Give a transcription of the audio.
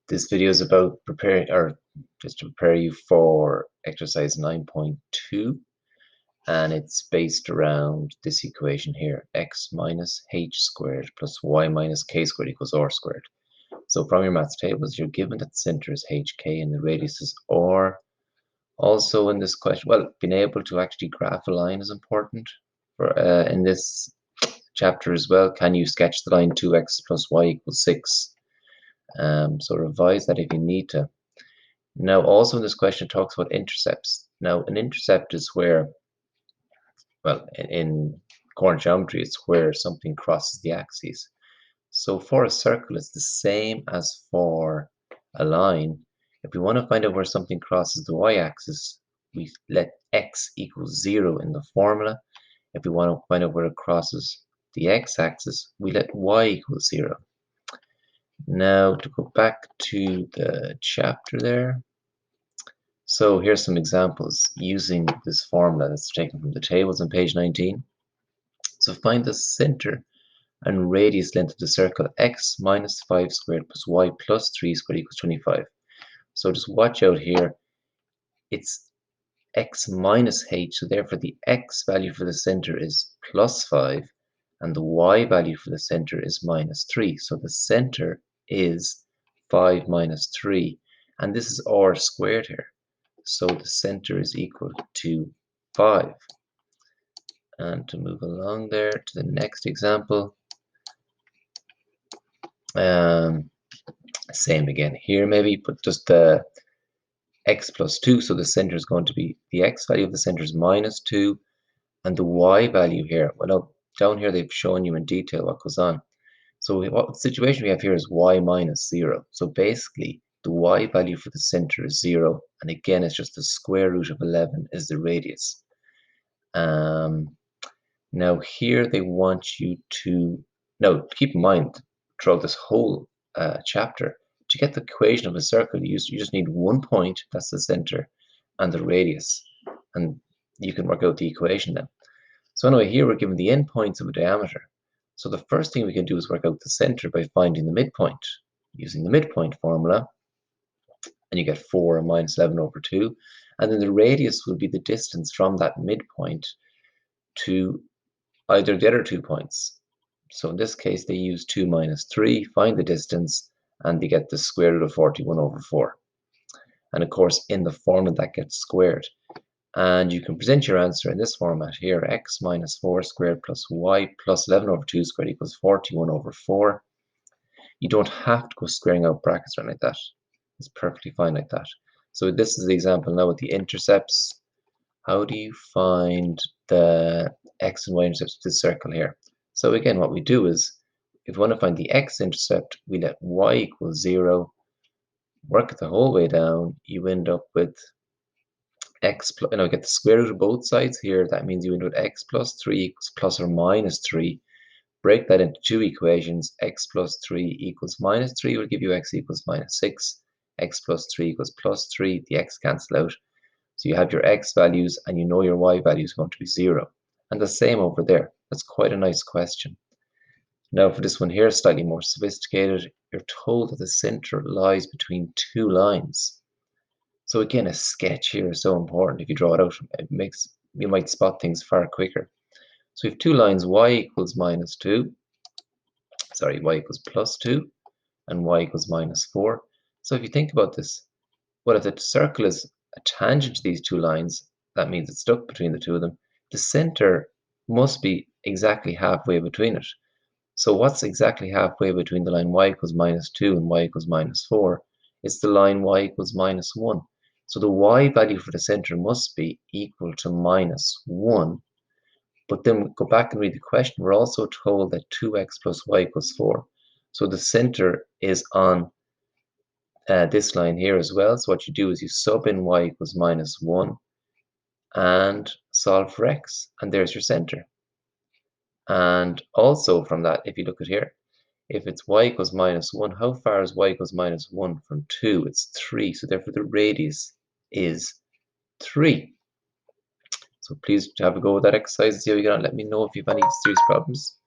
This video is about just to prepare you for exercise 9.2, and it's based around this equation here: x minus h squared plus y minus k squared equals r squared. So from your maths tables, you're given that the center is hk and the radius is r. Also in this question, well, being able to actually graph a line is important for in this chapter as well. Can you sketch the line 2x plus y equals 6? So revise that if you need to. Now, also in this question, it talks about intercepts. Now, an intercept is where, well, in coordinate geometry, it's where something crosses the axes. So for a circle, it's the same as for a line. If we want to find out where something crosses the y-axis, we let x equals 0 in the formula. If we want to find out where it crosses the x-axis, we let y equals 0. Now, to go back to the chapter there. So here's some examples using this formula that's taken from the tables on page 19. So find the center and radius length of the circle x minus 5 squared plus y plus 3 squared equals 25. So just watch out here. It's x minus h, so therefore the x value for the center is plus 5 and the y value for the center is minus 3. So the center is 5 minus 3, and this is r squared here. So the center is equal to 5. And to move along there to the next example, same again here, maybe, but just the x plus 2. So the center is going to be, the x value of the center is minus 2, and the y value here, well, down here they've shown you in detail what goes on. So what situation we have here is y minus 0. So basically, the y value for the center is 0, and again, it's just the square root of 11 is the radius. Now here they want you to, now keep in mind, throughout this whole chapter, to get the equation of a circle, you just need one point, that's the center, and the radius, and you can work out the equation then. So anyway, here we're given the endpoints of a diameter. So the first thing we can do is work out the center by finding the midpoint, using the midpoint formula, and you get 4 minus 11 over 2, and then the radius will be the distance from that midpoint to either the other 2 points. So in this case, they use 2 minus 3, find the distance, and they get the square root of 41 over 4. And of course, in the formula, that gets squared. And you can present your answer in this format here: x minus 4 squared plus y plus 11 over 2 squared equals 41 over 4. You don't have to go squaring out brackets or anything like that. It's perfectly fine like that. So this is the example now with the intercepts. How do you find the x and y intercepts of this circle here? So again, what we do is, if we want to find the x-intercept, we let y equal 0, work it the whole way down. You end up with x plus, get the square root of both sides here. That means you end up with x plus 3 equals plus or minus 3. Break that into two equations. X plus 3 equals minus 3 will give you x equals minus 6. X plus 3 equals plus 3. The x cancel out. So you have your x values, and you know your y value is going to be 0. And the same over there. That's quite a nice question. Now for this one here, slightly more sophisticated, you're told that the center lies between two lines. So again, a sketch here is so important. If you draw it out, you might spot things far quicker. So we have two lines, y equals minus 2, y equals plus 2, and y equals minus 4. So if you think about this, well, if the circle is a tangent to these two lines, that means it's stuck between the two of them. The center must be exactly halfway between it. So what's exactly halfway between the line y equals minus 2 and y equals minus 4? It's the line y equals minus 1. So the y value for the center must be equal to minus 1. But then we go back and read the question. We're also told that 2x plus y equals 4. So the center is on this line here as well. So what you do is you sub in y equals minus 1 and solve for x, and there's your center. And also from that, if you look at here, if it's y equals minus 1, how far is y equals minus 1 from 2? It's 3. So therefore the radius is 3. So please have a go with that exercise and see how you get on. Let me know if you have any serious problems.